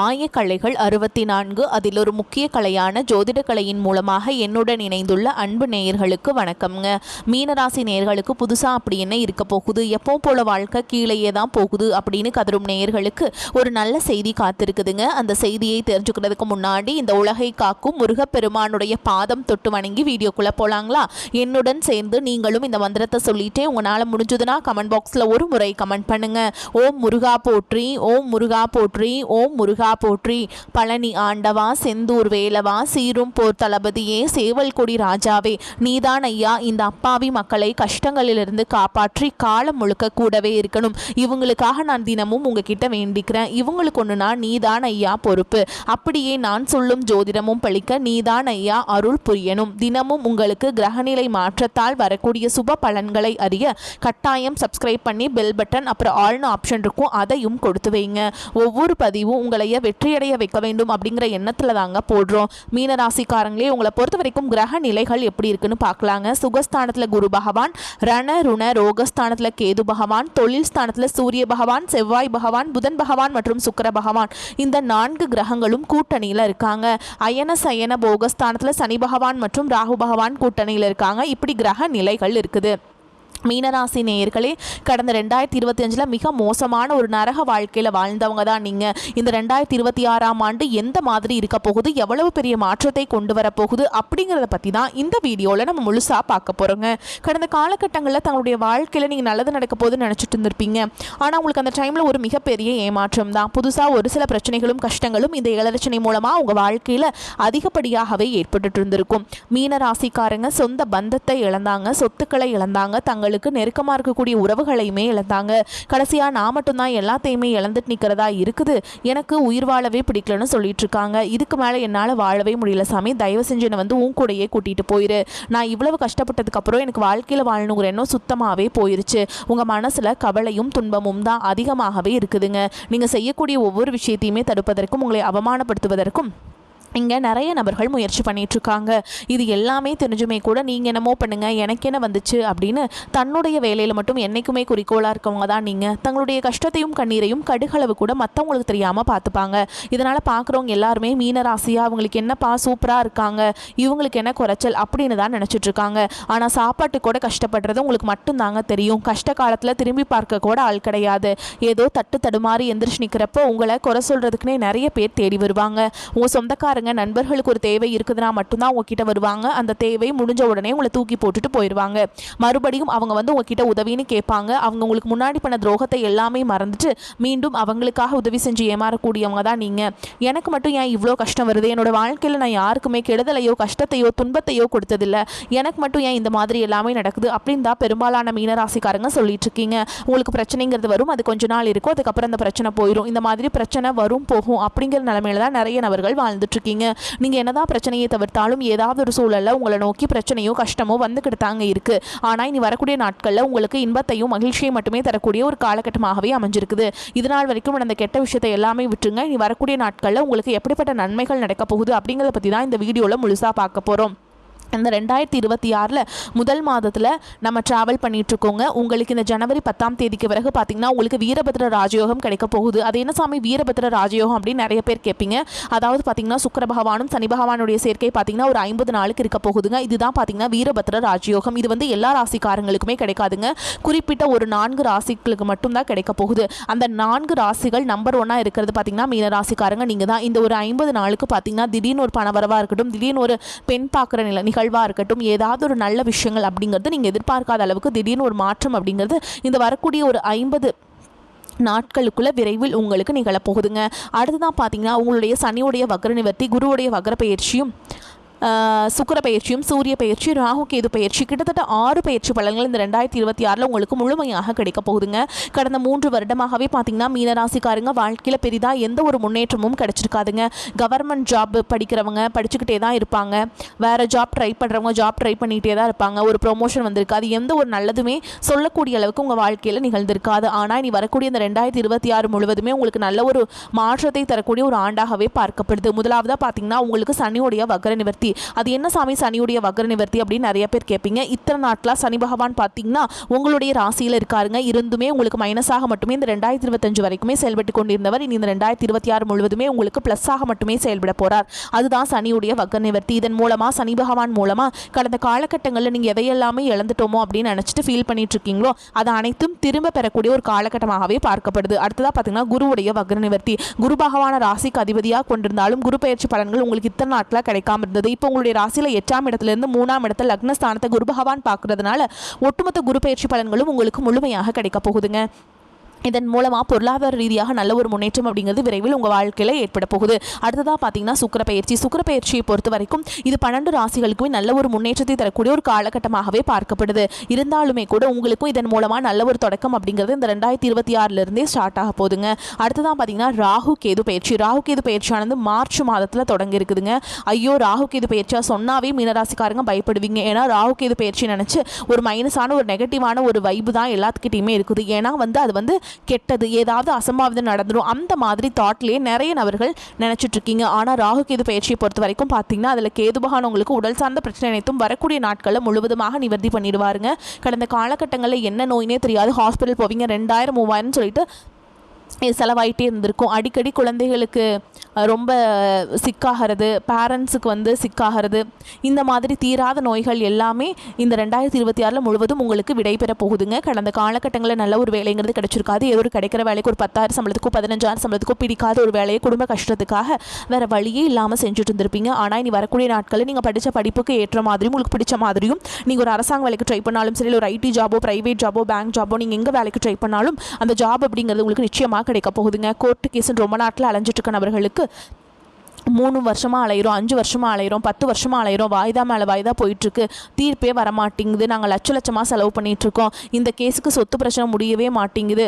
ஆயக்கலைகள் 64 அதில் ஒரு முக்கிய கலையான ஜோதிட கலையின் மூலமாக என்னுடன் இணைந்துள்ள அன்பு நேயர்களுக்கு வணக்கம்ங்க. மீனராசி நேயர்களுக்கு புதுசாக அப்படி என்ன இருக்க போகுது, எப்போ போல வாழ்க்கை கீழேயே தான் போகுது அப்படின்னு கதரும் நேயர்களுக்கு ஒரு நல்ல செய்தி காத்திருக்குதுங்க. அந்த செய்தியை தெரிஞ்சுக்கிறதுக்கு முன்னாடி இந்த உலகை காக்கும் முருகப்பெருமானுடைய பாதம் தொட்டு வணங்கி வீடியோக்குள்ளே போகலாங்களா? என்னுடன் சேர்ந்து நீங்களும் இந்த மந்திரத்தை சொல்லிட்டே உங்களால் முடிஞ்சதுன்னா கமெண்ட் பாக்ஸில் ஒரு முறை கமெண்ட் பண்ணுங்க. ஓம் முருகா போற்றி, ஓம் முருகா போற்றி, ஓம் முருகா போற்றி. பழனி ஆண்டவா, செந்தூர் வேலவா, சீரும் போர் தளபதியே, சேவல் கொடி ராஜாவே, நீதான் ஐயா இந்த அப்பாவி மக்களை கஷ்டங்களிலிருந்து காப்பாற்றி காலம் முழுக்க கூடவே இருக்கணும். இவங்களுக்காக நான் தினமும் உங்ககிட்ட வேண்டிக்கிறேன். இவங்களுக்கு ஒன்றுனா நீதான் ஐயா பொறுப்பு. அப்படியே நான் சொல்லும் ஜோதிடமும் பழிக்க நீதான் ஐயா அருள் புரியணும். தினமும் உங்களுக்கு கிரகநிலை மாற்றத்தால் வரக்கூடிய சுப பலன்களை அறிய கட்டாயம் சப்ஸ்கிரைப் பண்ணி பெல் பட்டன் அப்புறம் ஆல்னு ஆப்ஷன் இருக்கும், அதையும் கொடுத்து வைங்க. ஒவ்வொரு பதிவும் உங்களைய வெற்றியடைய வைக்க வேண்டும் அப்படிங்கிற எண்ணத்தில் தாங்க போடுறோம். மீனராசிக்காரங்களே, உங்களை பொறுத்த வரைக்கும் கிரக நிலைகள் எப்படி இருக்குன்னு பார்க்கலாங்க. சுகஸ்தானத்தில் குரு பகவான், ரண ருண ரோகஸ்தானத்தில் கேது பகவான், தொழில் ஸ்தானத்தில் சூரிய பகவான், செவ்வாய் பகவான், புதன் பகவான் மற்றும் சுக்கிர பகவான், இந்த 4 கிரகங்களும் கூட்டணியில் இருக்காங்க. அயன சயன போகஸ்தானத்தில் சனி பகவான் மற்றும் ராகு பகவான் கூட்டணியில் இருக்காங்க. இப்படி கிரக நிலைகள் இருக்குது. மீனராசி நேயர்களே, கடந்த 2025 மிக மோசமான ஒரு நரக வாழ்க்கையில் வாழ்ந்தவங்க தான் நீங்கள். இந்த 2026ஆம் ஆண்டு எந்த மாதிரி இருக்க போகுது, எவ்வளவு பெரிய மாற்றத்தை கொண்டு வரப்போகுது அப்படிங்கிறத பற்றி தான் இந்த வீடியோவில் நம்ம முழுசாக பார்க்க போகிறோங்க. கடந்த காலகட்டங்களில் தங்களுடைய வாழ்க்கையில் நீங்கள் நல்லது நடக்க போகுதுன்னு நினச்சிட்டு இருந்திருப்பீங்க. ஆனால் உங்களுக்கு அந்த டைமில் ஒரு மிகப்பெரிய ஏமாற்றம் தான். புதுசாக ஒரு சில பிரச்சனைகளும் கஷ்டங்களும் இந்த இளரச்சனை மூலமாக உங்கள் வாழ்க்கையில் அதிகப்படியாகவே ஏற்பட்டு இருந்திருக்கும். மீனராசிக்காரங்க சொந்த பந்தத்தை இழந்தாங்க, சொத்துக்களை இழந்தாங்க, தங்களுக்கு நெருக்கமாக இருக்கக்கூடிய உறவுகளையுமே இழந்தாங்க. கடைசியாக நான் மட்டும்தான் எல்லாத்தையுமே இழந்துட்டு நிற்கிறதா இருக்குது, எனக்கு உயிர் வாழவே பிடிக்கலன்னு சொல்லிட்டு இருக்காங்க. இதுக்கு மேலே என்னால் வாழவே முடியல சாமி, தயவு செஞ்சு என்னை வந்து உன் கூடையே கூட்டிகிட்டு போயிரு. நான் இவ்வளவு கஷ்டப்பட்டதுக்கப்புறம் எனக்கு வாழ்க்கையில் வாழணுங்கிற எண்ணம் சுத்தமாகவே போயிருச்சு. உங்கள் மனசில் கவலையும் துன்பமும் தான் அதிகமாகவே இருக்குதுங்க. நீங்கள் செய்யக்கூடிய ஒவ்வொரு விஷயத்தையுமே தடுப்பதற்கும் உங்களை அவமானப்படுத்துவதற்கும் இங்கே நிறைய நபர்கள் முயற்சி பண்ணிகிட்ருக்காங்க. இது எல்லாமே தெரிஞ்சுமே கூட நீங்கள் என்னமோ பண்ணுங்கள், எனக்கு என்ன வந்துச்சு அப்படின்னு தன்னுடைய வேலையில் மட்டும் என்றைக்குமே குறிக்கோளாக இருக்கவங்க தான் நீங்கள். தங்களுடைய கஷ்டத்தையும் கண்ணீரையும் கடுகளவு கூட மற்றவங்களுக்கு தெரியாமல் பார்த்துப்பாங்க. இதனால் பார்க்குறவங்க எல்லாருமே மீனராசியாக அவங்களுக்கு என்னப்பா சூப்பராக இருக்காங்க, இவங்களுக்கு என்ன குறைச்சல் அப்படின்னு தான் நினச்சிட்ருக்காங்க. ஆனால் சாப்பாட்டு கூட கஷ்டப்படுறது உங்களுக்கு மட்டும்தாங்க தெரியும். கஷ்ட காலத்தில் திரும்பி பார்க்க கூட ஆள் கிடையாது. ஏதோ தட்டு தடுமாறி எந்திரிச்சு நிற்கிறப்போ உங்களை குறை சொல்கிறதுக்குன்னே நிறைய பேர் தேடி வருவாங்க. உங்கள் சொந்தக்காரங்க நண்பர்களுக்கு ஒரு தேவை இருக்குதுன்னா மட்டும்தான் உங்ககிட்ட வருவாங்க. அந்த தேவை முடிஞ்ச உடனே உங்களை தூக்கி போட்டுட்டு போயிடுவாங்க. மறுபடியும் அவங்க வந்து உங்ககிட்ட உதவின்னு கேட்பாங்க. அவங்க உங்களுக்கு முன்னாடி பண்ண துரோகத்தை எல்லாமே மறந்துட்டு மீண்டும் அவங்களுக்காக உதவி செஞ்சு ஏமாறக்கூடியவங்க தான் நீங்கள். எனக்கு மட்டும் ஏன் இவ்வளோ கஷ்டம் வருது, என்னோட வாழ்க்கையில் நான் யாருக்குமே கெடுதலையோ கஷ்டத்தையோ துன்பத்தையோ கொடுத்ததில்லை, எனக்கு மட்டும் ஏன் இந்த மாதிரி எல்லாமே நடக்குது அப்படின்னு தான் பெரும்பாலான மீனராசிக்காரங்க சொல்லிட்டு இருக்கீங்க. உங்களுக்கு பிரச்சனைங்கிறது வரும், அது கொஞ்ச நாள் இருக்கும், அதுக்கப்புறம் அந்த பிரச்சனை போயிடும். இந்த மாதிரி பிரச்சனை வரும் போகும் அப்படிங்கிற நிலைமையில தான் நிறைய நபர்கள் வாழ்ந்துட்டு இருக்கீங்க. நீங்கள் என்னதான் பிரச்சனையை தவிர்த்தாலும் ஏதாவது ஒரு சூழலில் உங்களை நோக்கி பிரச்சனையோ கஷ்டமோ வந்துக்கிட்டு தாங்க இருக்குது. ஆனால் இனி வரக்கூடிய நாட்களில் உங்களுக்கு இன்பத்தையும் மகிழ்ச்சியை மட்டுமே தரக்கூடிய ஒரு காலகட்டமாகவே அமைஞ்சிருக்குது. இதனால் வரைக்கும் அந்த கெட்ட விஷயத்தை எல்லாமே விட்டுருங்க. இனி வரக்கூடிய நாட்களில் உங்களுக்கு எப்படிப்பட்ட நன்மைகள் நடக்க போகுது அப்படிங்கிறத பற்றி தான் இந்த வீடியோவில் முழுசாக பார்க்க போகிறோம். இந்த 2026 முதல் மாதத்தில் நம்ம ட்ராவல் பண்ணிகிட்ருக்கோங்க. உங்களுக்கு இந்த ஜனவரி 10ஆம் தேதிக்கு பிறகு பார்த்திங்கன்னா உங்களுக்கு வீரபத்ர ராஜயோகம் கிடைக்க போகுது. அது என்ன சாமி வீரபத்ர ராஜயோகம் அப்படின்னு நிறைய பேர் கேட்பீங்க. அதாவது பார்த்திங்கன்னா சுக்கிர பகவானும் சனி பகவானுடைய சேர்க்கை பார்த்திங்கன்னா ஒரு 50 நாளுக்கு இருக்க போகுதுங்க. இதுதான் பார்த்திங்கன்னா வீரபத்ர ராஜயோகம். இது வந்து எல்லா ராசிக்காரங்களுக்குமே கிடைக்காதுங்க. குறிப்பிட்ட ஒரு 4 ராசிகளுக்கு மட்டும்தான் கிடைக்க போகுது. அந்த 4 ராசிகள் நம்பர் 1 இருக்கிறது பார்த்திங்கன்னா மீன ராசிக்காரங்க நீங்கள் தான். இந்த ஒரு 50 நாளுக்கு பார்த்திங்கன்னா திடீர்னு ஒரு பணவரவாக இருக்கட்டும், திடீர்னு ஒரு பெண் பார்க்குற நிகழ்வாக இருக்கட்டும், ஏதாவது ஒரு நல்ல விஷயங்கள் அப்படிங்கிறது நீங்கள் எதிர்பார்க்காத அளவுக்கு திடீர்னு ஒரு மாற்றம் அப்படிங்கிறது இந்த வரக்கூடிய ஒரு 50 நாட்களுக்குள்ள விரைவில் உங்களுக்கு நிகழப்போகுதுங்க. அடுத்துதான் பார்த்தீங்கன்னா உங்களுடைய சனியுடைய வக்ர நிவர்த்தி, குருவுடைய வக்ர பயிற்சியும், சுக்கிர பயிற்சியும், சூரிய பயிற்சி, ராகு கேது பயிற்சி, கிட்டத்தட்ட 6 பயிற்சி பலன்கள் இந்த 2026 உங்களுக்கு முழுமையாக கிடைக்க போகுதுங்க. கடந்த 3 வருடமாகவே பார்த்தீங்கன்னா மீனராசிக்காரங்க வாழ்க்கையில் பெரிதாக எந்த ஒரு முன்னேற்றமும் கிடைச்சிருக்காதுங்க. கவர்மெண்ட் ஜாப் படிக்கிறவங்க படிச்சுக்கிட்டே தான் இருப்பாங்க, வேறு ஜாப் ட்ரை பண்ணுறவங்க ஜாப் ட்ரை பண்ணிகிட்டே தான் இருப்பாங்க. ஒரு ப்ரொமோஷன் வந்திருக்காது, எந்த ஒரு நல்லதுமே சொல்லக்கூடிய அளவுக்கு உங்கள் வாழ்க்கையில் நிகழ்ந்திருக்காது. ஆனால் இனி வரக்கூடிய இந்த 2026 முழுவதுமே உங்களுக்கு நல்ல ஒரு மாற்றத்தை தரக்கூடிய ஒரு ஆண்டாகவே பார்க்கப்படுது. முதலாவதாக பார்த்தீங்கன்னா உங்களுக்கு சனியுடைய வக்ர நிவர்த்தி. அது என்ன சாமி சனியுடைய வக்ர நிவர்த்தி அப்படின்னு நிறைய பேர் கேட்பீங்க. இத்தனை நாட்களாக சனி பகவான் பார்த்தீங்கன்னா உங்களுடைய ராசியில் இருக்காருங்க. இருந்துமே உங்களுக்கு மைனஸாக மட்டுமே இந்த 2025 வரைக்குமே செயல்பட்டு கொண்டிருந்தவர் இனி இந்த 2026 முழுவதுமே உங்களுக்கு ப்ளஸ்ஸாக மட்டுமே செயல்பட போகிறார். அதுதான் சனியுடைய வக்ர நிவர்த்தி. இதன் மூலமாக சனி பகவான் மூலமாக கடந்த காலகட்டங்களில் நீங்கள் எதையெல்லாமே இழந்துட்டோமோ அப்படின்னு நினச்சிட்டு ஃபீல் பண்ணிட்டு இருக்கீங்களோ அதை அனைத்தும் திரும்ப பெறக்கூடிய ஒரு காலகட்டமாகவே பார்க்கப்படுது. அடுத்ததாக பார்த்தீங்கன்னா குருவுடைய வக்ர நிவர்த்தி. குரு பகவான ராசிக்கு அதிபதியாக கொண்டிருந்தாலும் குரு பயிற்சி பலன்கள் உங்களுக்கு இத்தனை நாட்களாக கிடைக்காம இருந்தது. இப்போ உங்களுடைய ராசியில் 8ஆம் இடத்துலேருந்து 3ஆம் இடத்துல லக்னஸ்தானத்தை குரு பகவான் பார்க்கறதுனால ஒட்டுமொத்த குரு பயிற்சி பலன்களும் உங்களுக்கு முழுமையாக கிடைக்க போகுதுங்க. இதன் மூலமாக பொருளாதார ரீதியாக நல்ல ஒரு முன்னேற்றம் அப்படிங்கிறது விரைவில் உங்கள் வாழ்க்கையில் ஏற்பட போகுது. அடுத்ததாக பார்த்தீங்கன்னா சுக்கிர பயிற்சியை பொறுத்த வரைக்கும் இது 12 ராசிகளுக்குமே நல்ல ஒரு முன்னேற்றத்தை தரக்கூடிய ஒரு காலகட்டமாகவே பார்க்கப்படுது. இருந்தாலுமே கூட உங்களுக்கும் இதன் மூலமாக நல்ல ஒரு தொடக்கம் அப்படிங்கிறது இந்த 2026 ஸ்டார்ட் ஆக போகுதுங்க. அடுத்ததான் பார்த்தீங்கன்னா ராகு கேது பயிற்சியானது மார்ச் மாதத்தில் தொடங்கி இருக்குதுங்க. ஐயோ ராகு கேது பயிற்சியாக சொன்னாவே மீனராசிக்காரங்க பயப்படுவீங்க. ஏன்னா ராகு கேது பயிற்சி நினச்சி ஒரு மைனஸான ஒரு நெகட்டிவான ஒரு வைப்பு தான் எல்லாத்துக்கிட்டையுமே இருக்குது. ஏன்னா அது கெட்டது, ஏதாவது அசம்பாவிதம் நடந்துடும், அந்த மாதிரி தாட்லேயே நிறைய நபர்கள் நினச்சிட்டு இருக்கீங்க. ஆனால் ராகு கேது பயிற்சியை பொறுத்த வரைக்கும் பார்த்தீங்கன்னா அதில் கேது பகவான் உங்களுக்கு உடல் சார்ந்த பிரச்சனை அனைத்தும் வரக்கூடிய நாட்களில் முழுவதுமாக நிவர்த்தி பண்ணிடுவாருங்க. கடந்த காலகட்டங்களில் என்ன நோயினே தெரியாது, ஹாஸ்பிட்டல் போவீங்க, 2000 3000 சொல்லிட்டு செலவாயிட்டே இருந்திருக்கும். அடிக்கடி குழந்தைகளுக்கு ரொம்ப சிக்காகிறது, பேரண்ட்ஸுக்கு சிக்காகிறது, இந்த மாதிரி தீராத நோய்கள் எல்லாமே இந்த 2026 முழுவதும் உங்களுக்கு விடைபெற போகுதுங்க. கடந்த காலகட்டங்களில் நல்ல ஒரு வேலைங்கிறது கிடைச்சிருக்காது. ஏதோ ஒரு கிடைக்கிற வேலைக்கு ஒரு 10,000 சம்பளத்துக்கோ 15,000 சம்பளத்துக்கோ பிடிக்காத ஒரு வேலையை குடும்ப கஷ்டத்துக்காக வேறு வழியே இல்லாமல் செஞ்சுட்டு இருந்திருப்பீங்க. ஆனால் இனி வரக்கூடிய நாட்களில் நீங்கள் படித்த படிப்புக்கு ஏற்ற மாதிரியும் உங்களுக்கு பிடிச்ச மாதிரியும் நீங்கள் ஒரு அரசாங்க வேலைக்கு ட்ரை பண்ணாலும் சரி, ஒரு ஐடி ஜாபோ, பிரைவேட் ஜாபோ, பேங்க் ஜாபோ, நீங்கள் எங்கே வேலைக்கு ட்ரை பண்ணாலும் அந்த ஜாப் அப்படிங்கிறது உங்களுக்கு நிச்சயமாக கிடைக்க போகுதுங்க. கோர்ட்டு கேஸுன்னு ரொம்ப நாட்டில் அலைஞ்சிட்டு இருக்க நபர்களுக்கு 3 வருஷமாக அலையிறோம், 5 வருஷமாக அலையிறோம், 10 வருஷமாக அலையிறோம், வாய்தா மேலே வாய்தா போயிட்டுருக்கு, தீர்ப்பே வரமாட்டேங்குது, நாங்கள் லட்சமாக செலவு பண்ணிகிட்ருக்கோம், இந்த கேஸுக்கு சொத்து பிரச்சனை முடியவே மாட்டேங்குது,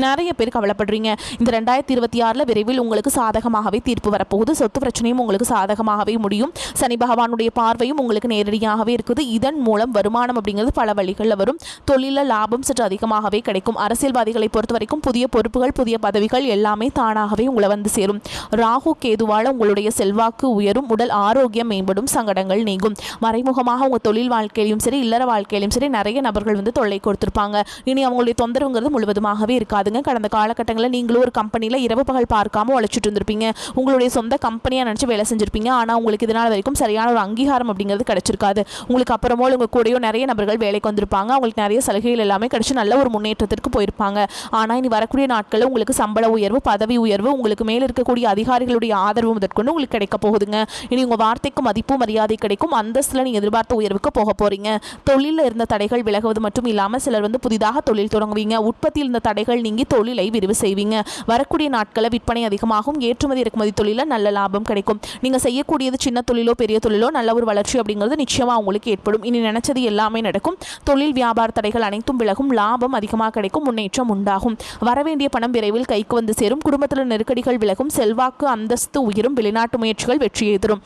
நிறைய பேர் கவலைப்படுறீங்க. இந்த 2026 விரைவில் உங்களுக்கு சாதகமாகவே தீர்ப்பு வரப்போகுது. சொத்து பிரச்சனையும் உங்களுக்கு சாதகமாகவே முடியும். சனி பகவானுடைய பார்வையும் உங்களுக்கு நேரடியாகவே இருக்குது. இதன் மூலம் வருமானம் அப்படிங்கிறது பல வழிகளில் வரும். தொழிலில் லாபம் சற்று அதிகமாகவே கிடைக்கும். அரசியல்வாதிகளை பொறுத்த வரைக்கும் புதிய பொறுப்புகள், புதிய பதவிகள் எல்லாமே தானாகவே உங்களை சேரும். ராகு கேதுவால் உங்களுடைய செல்வாக்கு உயரும், உடல் ஆரோக்கியம் மேம்படும், சங்கடங்கள் நீங்கும். மறைமுகமாக உங்கள் தொழில் வாழ்க்கையிலும் சரி, இல்லற வாழ்க்கையிலும் சரி நிறைய நபர்கள் தொல்லை கொடுத்துருப்பாங்க. இனி அவங்களுடைய தொந்தரவுங்கிறது முழுவதுமாகவே இருக்காது. கடந்த காலகட்டங்களில் நீங்களும் ஒரு கம்பெனியில் இரவு பகல் பார்க்காம உழைச்சிட்டு இருந்திருப்பீங்க. உங்களுடைய சொந்த கம்பெனியாக நினச்சி வேலை செஞ்சுருப்பீங்க. ஆனால் உங்களுக்கு இதனால் வரைக்கும் சரியான ஒரு அங்கீகாரம் அப்படிங்கிறது கிடைச்சிருக்காது. உங்களுக்கு அப்புறமோ உங்கள் கூடயோ நிறைய நபர்கள் வேலைக்கு வந்திருப்பாங்க. அவங்களுக்கு நிறைய சலுகைகள் எல்லாமே கிடைச்சி நல்ல ஒரு முன்னேற்றத்திற்கு போயிருப்பாங்க. ஆனால் இனி வரக்கூடிய நாட்களில் உங்களுக்கு சம்பள உயர்வு, பதவி உயர்வு, உங்களுக்கு மேலே இருக்கக்கூடிய அதிகாரிகளுடைய ஆதரவு முதற்கொண்டு உங்களுக்கு கிடைக்க போகுதுங்க. இனி உங்கள் வார்த்தைக்கு மதிப்பு மரியாதை கிடைக்கும். அந்தஸ்தில் நீங்கள் எதிர்பார்த்த உயர்வுக்கு போக போகிறீங்க. தொழிலில் இருந்த தடைகள் விலகுவது மட்டும் இல்லாமல் சிலர் புதிதாக தொழில் தொடங்குவீங்க. உற்பத்தியில் இருந்த தடைகள் நீங்கி தொழிலை விரிவு செய்வீங்க. வரக்கூடிய நாட்களில் விற்பனை அதிகமாகும். ஏற்றுமதி இறக்குமதி தொழிலில் நல்ல லாபம் கிடைக்கும். நீங்கள் செய்யக்கூடியது சின்ன தொழிலோ பெரிய தொழிலோ நல்ல ஒரு வளர்ச்சி அப்படிங்கிறது நிச்சயமாக உங்களுக்கு ஏற்படும். இனி நினைச்சது எல்லாமே நடக்கும். தொழில் வியாபார தடைகள் அனைத்தும் விலகும். லாபம் அதிகமாக கிடைக்கும். முன்னேற்றம் உண்டாகும். வரவேண்டிய பணம் விரைவில் கைக்கு சேரும். குடும்பத்தில் நெருக்கடிகள் விலகும். செல்வாக்கு அந்தஸ்து உயரும். வெளிநாட்டு முயற்சிகள் வெற்றியை தரும்.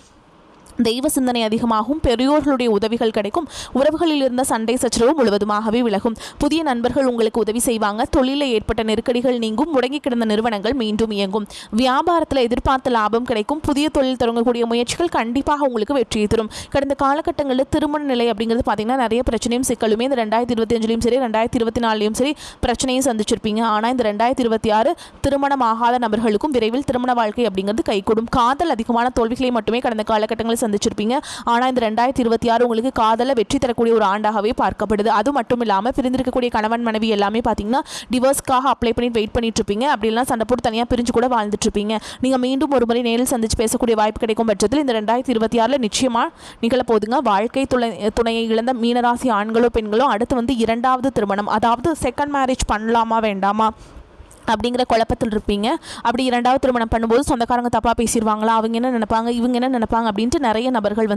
தெய்வ சிந்தனை அதிகமாகும். பெரியோர்களுடைய உதவிகள் கிடைக்கும். உறவுகளில் இருந்த சண்டை சச்சரவு முழுவதுமாகவே விலகும். புதிய நண்பர்கள் உங்களுக்கு உதவி செய்வாங்க. தொழிலில் ஏற்பட்ட நெருக்கடிகள் நீங்கும். முடங்கி கிடந்த நிறுவனங்கள் மீண்டும் இயங்கும். வியாபாரத்தில் எதிர்பார்த்த லாபம் கிடைக்கும். புதிய தொழில் தொடங்கக்கூடிய முயற்சிகள் கண்டிப்பாக உங்களுக்கு வெற்றியை தரும். கடந்த காலகட்டங்களில் திருமண நிலை அப்படிங்கிறது பார்த்தீங்கன்னா நிறைய பிரச்சனையும் சிக்கலுமே இந்த 2025 சரி 2024 சரி பிரச்சனையும் சந்திச்சிருப்பீங்க. ஆனால் இந்த 2026 திருமணம் ஆகாத நபர்களுக்கும் விரைவில் திருமண வாழ்க்கை அப்படிங்கிறது கைகூடும். காதல் அதிகமான தோல்விகளை மட்டுமே கடந்த காலகட்டங்களில் சந்திச்சிருப்பீங்க. ஆனால் இந்த 2026 உங்களுக்கு காதல வெற்றி தரக்கூடிய ஒரு ஆண்டாகவே பார்க்கப்படுது. அது மட்டும் இல்லாமல் பிரிந்திருக்கக்கூடிய கணவன் மனைவி எல்லாமே பார்த்தீங்கன்னா டிவோர்ஸ்க்காக அப்ளை பண்ணி வெயிட் பண்ணிட்டு இருப்பீங்க. அப்படிலாம் சண்டை போட்டு தனியாக பிரிஞ்சு கூட வாழ்ந்துட்டு இருப்பீங்க. நீங்கள் மீண்டும் ஒரு முறை நேரில் சந்திச்சு பேசக்கூடிய வாய்ப்பு கிடைக்கும் பட்சத்தில் இந்த 2026 நிச்சயமாக நிகழப்போகுதுங்க. வாழ்க்கை துணையை இழந்த மீனராசி ஆண்களோ பெண்களோ அடுத்து 2வது திருமணம், அதாவது செகண்ட் மேரேஜ் பண்ணலாமா வேண்டாமா அப்படிங்கிற குழப்பத்தில் இருப்பீங்க. அப்படி 2வது திருமணம் பண்ணும்போது சொந்தக்காரங்க தப்பாக பேசிடுவாங்களா, அவங்க என்ன நினைப்பாங்க, இவங்க என்ன நினைப்பாங்க அப்படின்ட்டு நிறைய நபர்கள்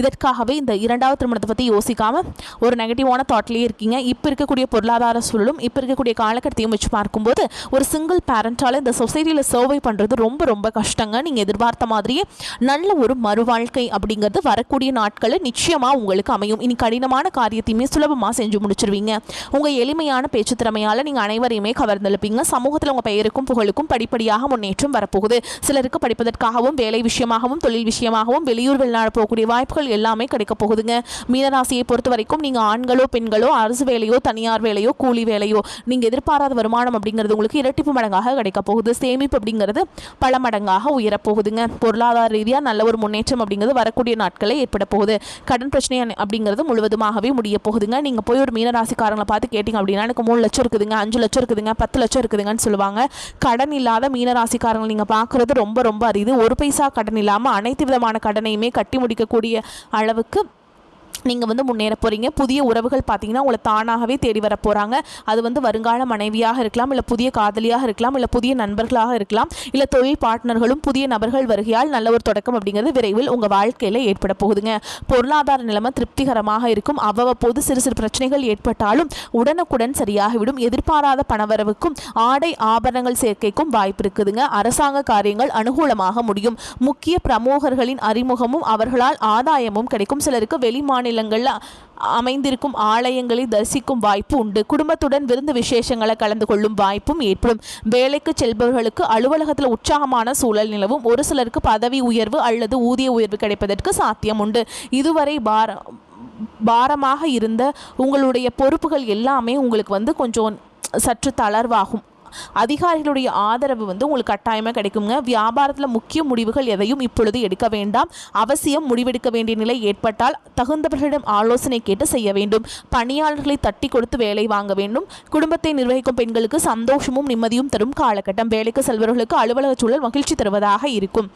இதற்காகவே இந்த 2வது திருமணத்தை பற்றி யோசிக்காமல் ஒரு நெகட்டிவான தாட்லேயே இருக்கீங்க. இப்போ இருக்கக்கூடிய பொருளாதார சூழலும் இப்போ இருக்கக்கூடிய காலகட்டத்தையும் வச்சு பார்க்கும்போது ஒரு சிங்கிள் பேரண்டால் இந்த சொசைட்டியில் சர்வை பண்ணுறது ரொம்ப ரொம்ப கஷ்டங்க. நீங்கள் எதிர்பார்த்த மாதிரியே நல்ல ஒரு மறுவாழ்க்கை அப்படிங்கிறது வரக்கூடிய நாட்களில் நிச்சயமாக உங்களுக்கு அமையும். இனி கடினமான காரியத்தையுமே சுலபமாக செஞ்சு முடிச்சிருவீங்க. உங்கள் எளிமையான பேச்சு திறமையால் நீங்கள் அனைவரையுமே கவர்ந்தெழுப்பீங்க. சமூகத்தில் உங்கள் பெயருக்கும் புகழுக்கும் படிப்படியாக முன்னேற்றம் வரப்போகுது. சிலருக்கு படிப்பதற்காகவும் வேலை விஷயமாகவும் தொழில் விஷயமாகவும் வெளியூர் வெளிநாடு போகக்கூடிய வாய்ப்புகள் எல்லாமே கிடைக்க போகுதுங்க. மீனராசியை பொறுத்த வரைக்கும் நீங்கள் ஆண்களோ பெண்களோ அரசு வேலையோ தனியார் வேலையோ கூலி வேலையோ நீங்கள் எதிர்பாராத வருமானம் அப்படிங்கிறது உங்களுக்கு இரட்டிப்பு மடங்காக கிடைக்க போகுது. சேமிப்பு அப்படிங்கிறது பல மடங்காக உயரப்போகுதுங்க. பொருளாதார ரீதியாக நல்ல ஒரு முன்னேற்றம் அப்படிங்கிறது வரக்கூடிய நாட்களில் ஏற்பட போகுது. கடன் பிரச்சனை அப்படிங்கிறது முழுவதுமாகவே முடிய போகுதுங்க. நீங்கள் போய் ஒரு மீனராசிக்காரங்களை பார்த்து கேட்டிங்க அப்படின்னா எனக்கு 3 லட்சம் இருக்குதுங்க, 5 லட்சம் இருக்குதுங்க, 10 லட்சம் இருக்குதுங்கன்னு சொல்லுவாங்க. கடன் இல்லாத மீனராசிக்காரங்களை நீங்கள் பார்க்குறது ரொம்ப ரொம்ப அரிது. ஒரு பைசா கடன் இல்லாமல் அனைத்து விதமான கடனையுமே கட்டி முடிக்கக்கூடிய அளவுக்கு நீங்கள் முன்னேற போகிறீங்க. புதிய உறவுகள் பார்த்தீங்கன்னா உங்களை தானாகவே தேடி வர போகிறாங்க. அது வருங்கால மனைவியாக இருக்கலாம், இல்லை புதிய காதலியாக இருக்கலாம், இல்லை புதிய நண்பர்களாக இருக்கலாம், இல்லை தொழில் பார்ட்னர்களும் புதிய நபர்கள் வருகையால் நல்ல ஒரு தொடக்கம் அப்படிங்கிறது விரைவில் உங்கள் வாழ்க்கையில் ஏற்பட போகுதுங்க. பொருளாதார நிலைமை திருப்திகரமாக இருக்கும். அவ்வப்போது சிறு சிறு பிரச்சனைகள் ஏற்பட்டாலும் உடனுக்குடன் சரியாகிவிடும். எதிர்பாராத பணவரவுக்கும் ஆடை ஆபரணங்கள் சேர்க்கைக்கும் வாய்ப்பு இருக்குதுங்க. அரசாங்க காரியங்கள் அனுகூலமாக முடியும். முக்கிய பிரமுகர்களின் அறிமுகமும் அவர்களால் ஆதாயமும் கிடைக்கும். சிலருக்கு வெளி மாநிலங்களில் அமைந்திருக்கும் ஆலயங்களை தரிசிக்கும் வாய்ப்பு உண்டு. குடும்பத்துடன் விருந்து விசேஷங்களை கலந்து கொள்ளும் வாய்ப்பும் ஏற்படும். வேலைக்கு செல்பவர்களுக்கு அலுவலகத்தில் உற்சாகமான சூழல் நிலவும். ஒரு சிலருக்கு பதவி உயர்வு அல்லது ஊதிய உயர்வு கிடைப்பதற்கு சாத்தியம் உண்டு. இதுவரை பாரமாக இருந்த உங்களுடைய பொறுப்புகள் எல்லாமே உங்களுக்கு கொஞ்சம் சற்று தளர்வாகும். அதிகாரிகளுடைய ஆதரவு உங்களுக்கு கட்டாயமாக கிடைக்குங்க. வியாபாரத்தில் முக்கிய முடிவுகள் எதையும் இப்பொழுது எடுக்க வேண்டாம். அவசியம் முடிவெடுக்க வேண்டிய நிலை ஏற்பட்டால் தகுந்தவர்களிடம் ஆலோசனை கேட்டு செய்ய வேண்டும். பணியாளர்களை தட்டி கொடுத்து வேலை வாங்க வேண்டும். குடும்பத்தை நிர்வகிக்கும் பெண்களுக்கு சந்தோஷமும் நிம்மதியும் தரும் காலகட்டம். வேலைக்கு செல்பவர்களுக்கு அலுவலக சூழல் மகிழ்ச்சி தருவதாக இருக்கும்.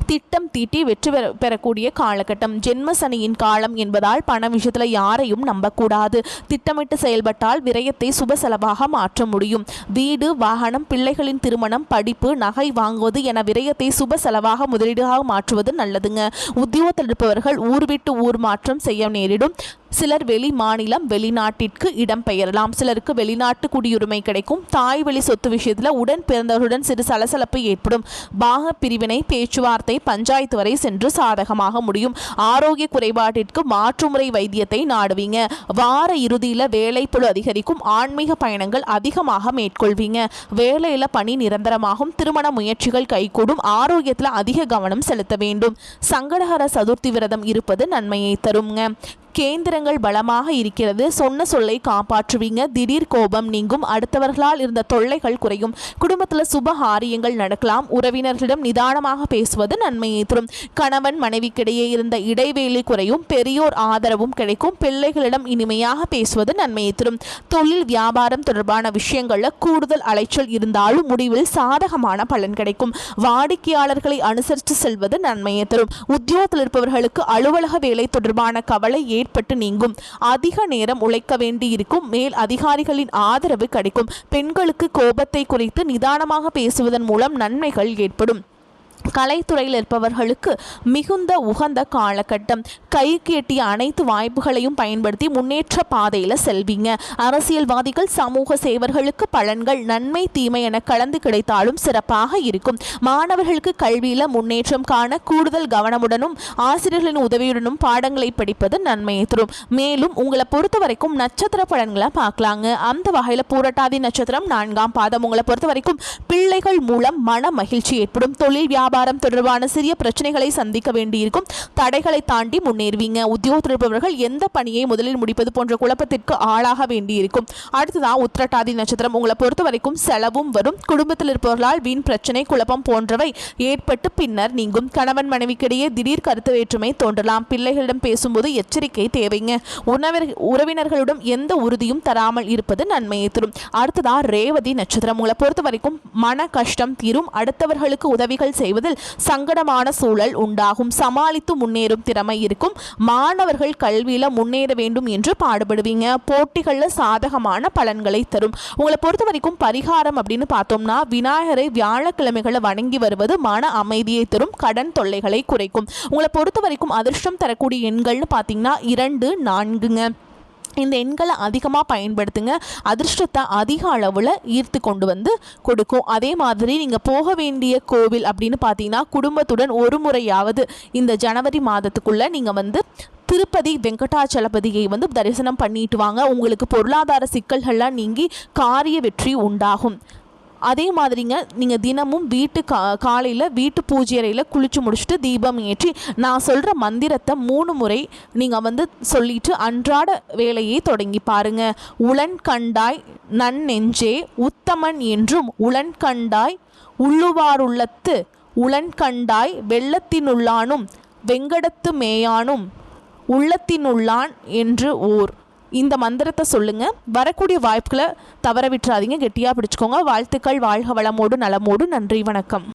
திட்டம் தீட்டி வெற்றி பெறக்கூடிய காலகட்டம். ஜென்ம சனியின் காலம் என்பதால் பண விஷயத்தில் யாரையும் நம்பக்கூடாது. திட்டமிட்டு செயல்பட்டால் விரயத்தை சுப செலவாக மாற்ற முடியும். வீடு, வாகனம், பிள்ளைகளின் திருமணம், படிப்பு, நகை வாங்குவது என விரயத்தை சுப செலவாக முதலீடாக மாற்றுவது நல்லதுங்க. உத்தியோகத்தில் இருப்பவர்கள் ஊர் விட்டு ஊர் மாற்றம் செய்ய நேரிடும். சிலர் வெளி மாநிலம் வெளிநாட்டிற்கு இடம் பெயரலாம். சிலருக்கு வெளிநாட்டு குடியுரிமை கிடைக்கும். தாய் வழி சொத்து விஷயத்தில் உடன் பிறந்தவர்களுடன் சிறு சலசலப்பு ஏற்படும். பாக பிரிவினை பேச்சுவார்த்தை பஞ்சாயத்து வரை சென்று சாதகமாக முடியும். ஆரோக்கிய குறைபாட்டிற்கு மாற்றுமுறை வைத்தியத்தை நாடுவீங்க. வார இறுதியில் வேலைப்பளு அதிகரிக்கும். ஆன்மீக பயணங்கள் அதிகமாக மேற்கொள்வீங்க. வேலையில் பணி நிரந்தரமாகும். திருமண முயற்சிகள் கைகூடும். ஆரோக்கியத்தில் அதிக கவனம் செலுத்த வேண்டும். சங்கடஹர சதுர்த்தி விரதம் இருப்பது நன்மையை தருங்க. கேந்திரங்கள் பலமாக இருக்கிறது. சொன்ன சொல்லை காப்பாற்றுவீங்க. திடீர் கோபம் நீங்கும். அடுத்தவர்களால் இருந்த தொல்லைகள் குறையும். குடும்பத்தில் சுப காரியங்கள் நடக்கலாம். உறவினர்களிடம் நிதானமாக பேசுவது நன்மையை தரும். கணவன் மனைவிக்கிடையே இருந்த இடைவேளை குறையும். பெரியோர் ஆதரவும் கிடைக்கும். பிள்ளைகளிடம் இனிமையாக பேசுவது நன்மையை தரும். தொழில் வியாபாரம் தொடர்பான விஷயங்களில் கூடுதல் அலைச்சல் இருந்தாலும் முடிவில் சாதகமான பலன் கிடைக்கும். வாடிக்கையாளர்களை அனுசரித்து செல்வது நன்மையை தரும். உத்தியோகத்தில் இருப்பவர்களுக்கு அலுவலக வேலை தொடர்பான கவலை ஏற்பட்டு நீங்கும். அதிக நேரம் உழைக்க வேண்டியிருக்கும். மேல் அதிகாரிகளின் ஆதரவு கிடைக்கும். பெண்களுக்கு கோபத்தை குறைத்து நிதானமாக பேசுவதன் மூலம் நன்மைகள் ஏற்படும். கலைத்துறையில் இருப்பவர்களுக்கு மிகுந்த உகந்த காலகட்டம். கைக்கு எட்டிய அனைத்து வாய்ப்புகளையும் பயன்படுத்தி முன்னேற்ற பாதையில் செல்வீங்க. அரசியல்வாதிகள் சமூக சேவர்களுக்கு பலன்கள் நன்மை தீமை என கலந்து கிடைத்தாலும் சிறப்பாக இருக்கும். மாணவர்களுக்கு கல்வியில் முன்னேற்றம் காண கூடுதல் கவனமுடனும் ஆசிரியர்களின் உதவியுடனும் பாடங்களை படிப்பது நன்மையை தரும். மேலும் உங்களை பொறுத்த வரைக்கும் நட்சத்திர பலன்களை பார்க்கலாங்க. அந்த வகையில் பூரட்டாதி நட்சத்திரம் 4ஆம் பாதம். உங்களை பொறுத்த வரைக்கும் பிள்ளைகள் மூலம் மன மகிழ்ச்சி ஏற்படும். தொழில் வியாபாரம் தொடர்பான சிறிய பிரச்சனைகளை சந்திக்க வேண்டியிருக்கும். தடைகளை தாண்டி முன்னேறுவீங்க. உத்தியோகத்தில் இருப்பவர்கள் எந்த பணியை முதலில் முடிப்பது போன்ற குழப்பத்திற்கு ஆளாக வேண்டியிருக்கும். அடுத்ததான் உத்திரட்டாதி நட்சத்திரம். உங்களை பொறுத்த வரைக்கும் செலவும் வரும். குடும்பத்தில் இருப்பவர்களால் வீண் பிரச்சனை குழப்பம் போன்றவை ஏற்பட்டு பின்னர் நீங்கும். கணவன் மனைவிக்கிடையே திடீர் கருத்து வேற்றுமை தோன்றலாம். பிள்ளைகளிடம் பேசும்போது எச்சரிக்கை தேவைங்க. உறவினர்களுடன் எந்த உறுதியும் தராமல் இருப்பது நன்மையை தரும். அடுத்ததான் ரேவதி நட்சத்திரம். உங்களை பொறுத்த வரைக்கும் மன கஷ்டம் தீரும். அடுத்தவர்களுக்கு உதவிகள் செய்வது சங்கடமான சூழல் உண்டாகும். சமாளித்து முன்னேறும் திறமை இருக்கும். மாணவர்கள் கல்வியில முன்னேற வேண்டும் என்று பாடுபடுவீங்க. போட்டிகளில் சாதகமான பலன்களை தரும். உங்களை பொறுத்த வரைக்கும் பரிகாரம் அப்படின்னு பார்த்தோம்னா விநாயகரை வியாழக்கிழமைகளை வணங்கி வருவது மன அமைதியை தரும். கடன் தொல்லைகளை குறைக்கும். உங்களை பொறுத்த வரைக்கும் அதிர்ஷ்டம் தரக்கூடிய எண்கள்னு பார்த்தீங்கன்னா 2, 4ங்க. இந்த எண்களை அதிகமாக பயன்படுத்துங்க. அதிர்ஷ்டத்தை அதிக அளவில் ஈர்த்து கொண்டு வந்து கொடுக்கும். அதே மாதிரி நீங்கள் போக வேண்டிய கோவில் அப்படின்னு பார்த்தீங்கன்னா குடும்பத்துடன் ஒரு முறையாவது இந்த ஜனவரி மாதத்துக்குள்ளே நீங்கள் திருப்பதி வெங்கடாச்சலபதியை வந்து தரிசனம் பண்ணிட்டு வாங்க. உங்களுக்கு பொருளாதார சிக்கல்கள்லாம் நீங்கி காரிய வெற்றி உண்டாகும். அதே மாதிரிங்க நீங்கள் தினமும் காலையில் வீட்டு பூஜை அறையில் குளிச்சு முடிச்சுட்டு தீபம் ஏற்றி நான் சொல்கிற மந்திரத்தை 3 முறை நீங்கள் வந்து சொல்லிட்டு அன்றாட வேலையை தொடங்கி பாருங்க. உளன் கண்டாய் நன்னெஞ்சே உத்தமன் என்றும் உளன் கண்டாய் உள்ளுவாருள்ளத்து உளன் கண்டாய் வெள்ளத்தினுள்ளானும் வெங்கடத்து மேயானும் உள்ளத்தினுள்ளான் என்று ஓர். இந்த மந்திரத்தை சொல்லுங்க. வரக்கூடிய வாய்ப்புகளை தவற விட்டுறாதீங்க. கெட்டியாக பிடிச்சுக்கோங்க. வாழ்த்துக்கள். வாழ்க வளமோடு நலமோடு. நன்றி, வணக்கம்.